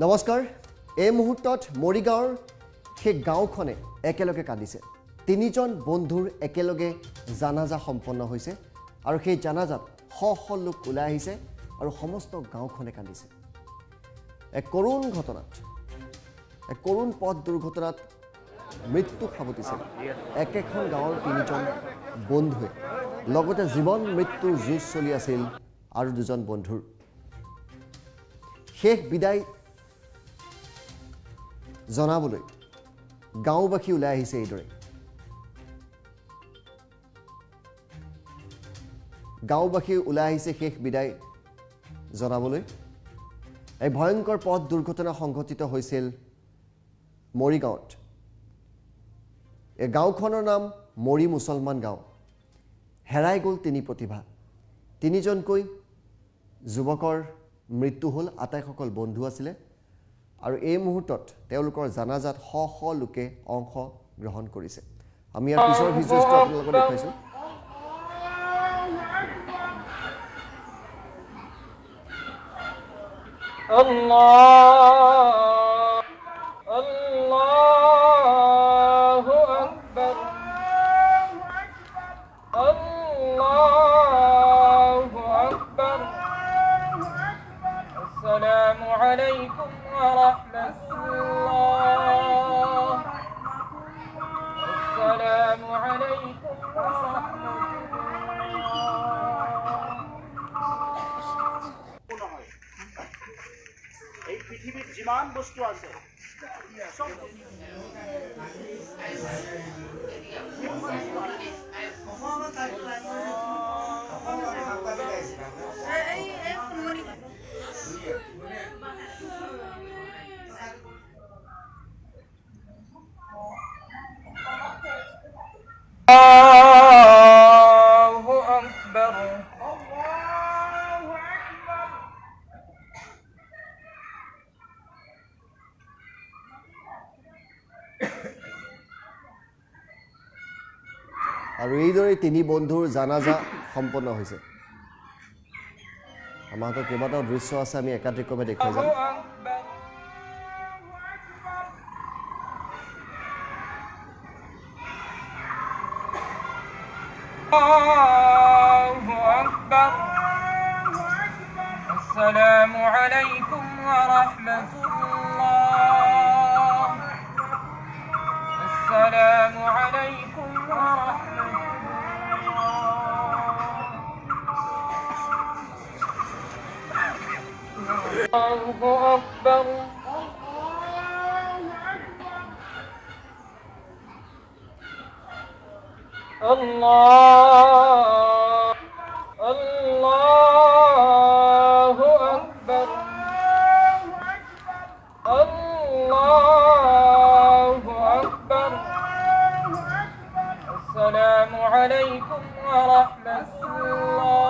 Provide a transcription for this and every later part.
নমস্কাৰ এই মুহূৰ্তত মৰিগাঁৱৰ সেই গাঁওখনে একেলগে কান্দিছে তিনিজন বন্ধুৰ একেলগে জানাজা সম্পন্ন হৈছে আৰু সেই জানাজাত শ শ লোক ওলাই আহিছে আৰু সমস্ত গাঁওখনে কান্দিছে এক কৰুণ ঘটনাত এক কৰুণ পথ দুৰ্ঘটনাত মৃত্যু সাবটিছে একেখন গাঁৱৰ তিনিজন বন্ধুৱে লগতে জীৱন মৃত্যুৰ যুঁজ চলি আছিল আৰু দুজন বন্ধুৰ শেষ বিদায় জনাবলৈ গাঁওবাসী ওলাই আহিছে এইদৰে গাঁওবাসী ওলাই আহিছে শেষ বিদায় জনাবলৈ এই ভয়ংকৰ পথ দুৰ্ঘটনা সংঘটিত হৈছিল মৰিগাঁৱত এই গাঁওখনৰ নাম মৰি মুছলমান গাঁও হেৰাই গ'ল তিনি প্ৰতিভা তিনিজনকৈ যুৱকৰ মৃত্যু হ'ল আটাইসকল বন্ধু আছিলে আৰু এই মুহূৰ্তত তেওঁলোকৰ জানাজাত শ শ লোকে অংশ গ্ৰহণ কৰিছে আমি ইয়াৰ পিছৰ ভিডিঅ'টো আপোনালোকক দেখাইছোঁ Allahu Akbar Allahu Akbar Assalamu alaikum wa rahmatullah Assalamu alaikum wa rahmatullah এই পৃথিবীত যিমান বস্তু আছে সব Allahu Akbar আৰু এইদৰে তিনি বন্ধুৰ জানাজা সম্পন্ন হৈছে আমাৰ হাতত কেইবাটাও দৃশ্য আছে আমি একাধিকভাৱে দেখুৱাই যাম Allahu Akbar Assalamu alaikum wa rahmatullah Assalamu alaikum wa rahmatullah Allahu Akbar Allah Allahu Akbar Allahu Akbar Assalamu alaikum wa rahmatullah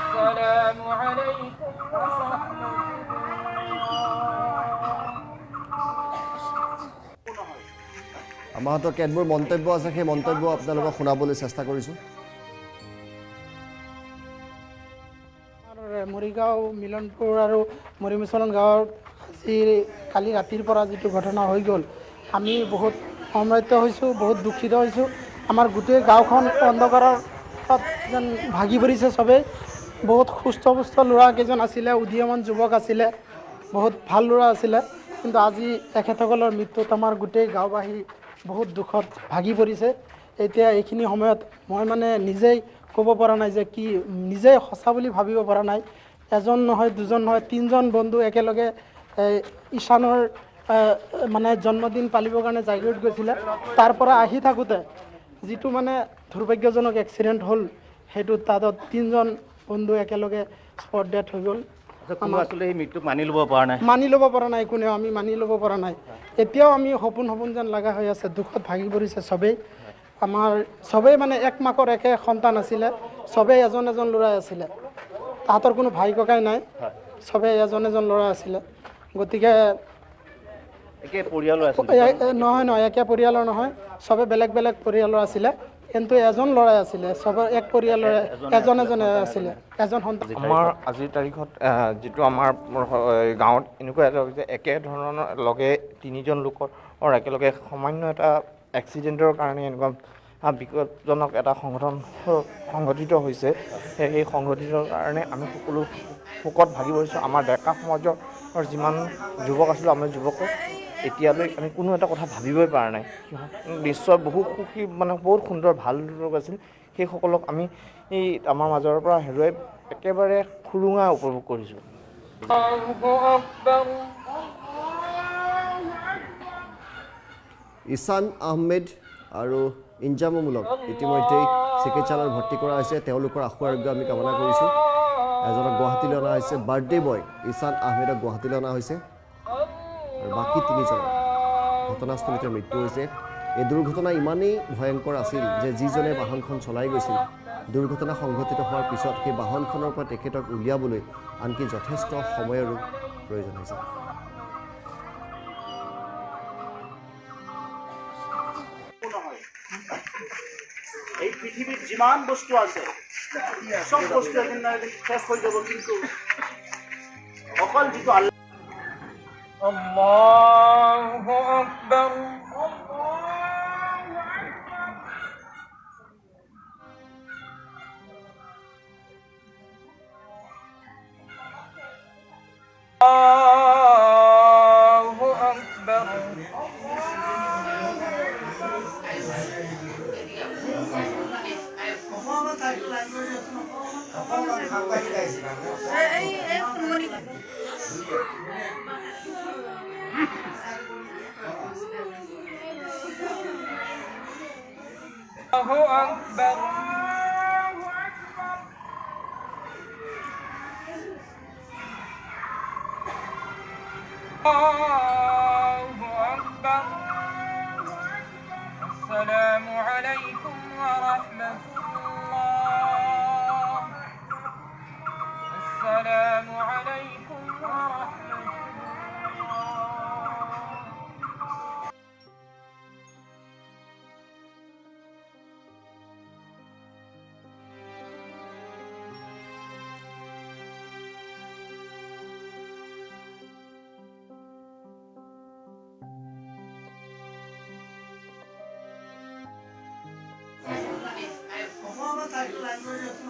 Assalamu alaikum wa আমাৰ হাতত কেতবোৰ মন্তব্য আছে সেই মন্তব্য আপোনালোকক শুনাবলৈ চেষ্টা কৰিছোঁ মৰিগাঁও মিলনপুৰ আৰু মৰি মুছলমান গাঁৱত আজি কালি ৰাতিৰ পৰা যিটো ঘটনা হৈ গ'ল আমি বহুত সমৃদ্ধ হৈছোঁ বহুত দুখিত হৈছোঁ আমাৰ গোটেই গাঁওখন অন্ধকাৰৰ যেন ভাগি পৰিছে চবেই বহুত সুস্থ পুস্থ ল'ৰা কেইজন আছিলে উদীয়মান যুৱক আছিলে বহুত ভাল ল'ৰা আছিলে কিন্তু আজি এখেতসকলৰ মৃত্যুত আমাৰ গোটেই গাঁওবাসী বহুত দুখত ভাগি পৰিছে এতিয়া এইখিনি সময়ত মই মানে নিজেই ক'ব পৰা নাই যে কি নিজেই সঁচা বুলি ভাবিব পৰা নাই এজন নহয় দুজন নহয় তিনিজন বন্ধু একেলগে ঈশানৰ মানে জন্মদিন পালিবৰ কাৰণে জাগিৰোড গৈছিলে তাৰ পৰা আহি থাকোঁতে যিটো মানে দুৰ্ভাগ্যজনক এক্সিডেণ্ট হ'ল সেইটো তাত তিনিজন বন্ধু একেলগে স্পট ডেথ হৈ গ'ল আসলে এই মৃত্যুক মানি ল'ব পৰা নাই কোনেও আমি মানি ল'ব পৰা নাই এতিয়াও আমি সপোন যেন লগা হৈ আছে দুখত ভাগি পৰিছে চবেই আমাৰ চবেই মানে এক মাকৰ একে সন্তান আছিলে চবেই এজন ল'ৰা আছিলে তাহাঁতৰ কোনো ভাই ককাই নাই চবেই এজন ল'ৰা আছিলে গতিকে একে পৰিয়ালৰ আছিল নহয় একে পৰিয়ালৰ নহয় চবে বেলেগ বেলেগ পৰিয়ালৰ আছিলে কিন্তু এজন ল'ৰাই আছিলে চবৰ এক পৰিয়ালৰে এজনে আছিলে এজন সন্তান আমাৰ আজিৰ তাৰিখত যিটো আমাৰ গাঁৱত এনেকুৱা এটা হৈছে একে ধৰণৰ লগে তিনিজন লোকৰ একেলগে সামান্য এটা এক্সিডেণ্টৰ কাৰণে এনেকুৱা বিপদজনক এটা সংঘটিত হৈছে সেই সংঘটিতৰ কাৰণে আমি সকলো শোকত ভাগি পৰিছোঁ আমাৰ ডেকা সমাজৰ যিমান যুৱক আছিলোঁ আমাৰ যুৱকে এতিয়ালৈ আমি কোনো এটা কথা ভাবিবই পৰা নাই নিশ্চয় বহু সুখী মানে বহুত সুন্দৰ ভাল লোক আছিল সেইসকলক আমি এই আমাৰ মাজৰ পৰা হেৰুৱাই একেবাৰে খুৰুঙা উপভোগ কৰিছোঁ الله أكبر ঈশান আহমেদ আৰু ইনজামুলক ইতিমধ্যেই চিকিৎসালয়ত ভৰ্তি কৰা হৈছে তেওঁলোকৰ আশু আৰোগ্য আমি কামনা কৰিছোঁ এজনক গুৱাহাটীলৈ অনা হৈছে বাৰ্থডে বয় ঈশান আহমেদক গুৱাহাটীলৈ অনা হৈছে আৰু বাকী তিনিজনৰ ঘটনাস্থলীতে মৃত্যু হৈছে এই দুৰ্ঘটনা ইমানেই ভয়ংকৰ আছিল যে যিজনে বাহনখন চলাই গৈছিল দুৰ্ঘটনা সংঘটিত হোৱাৰ পিছত সেই বাহনখনৰ পৰা তেখেতক উলিয়াবলৈ আনকি যথেষ্ট সময়ৰো প্ৰয়োজন হৈছে এই পৃথিৱীত যিমান বস্তু আছে চব বস্তু এদিন শেষ হৈ যাব কিন্তু অকল যিটো الله أكبر الله أكبر الله أكبر الله أكبر السلام عليكم ورحمة الله السلام عليكم ورحمة الله অসমত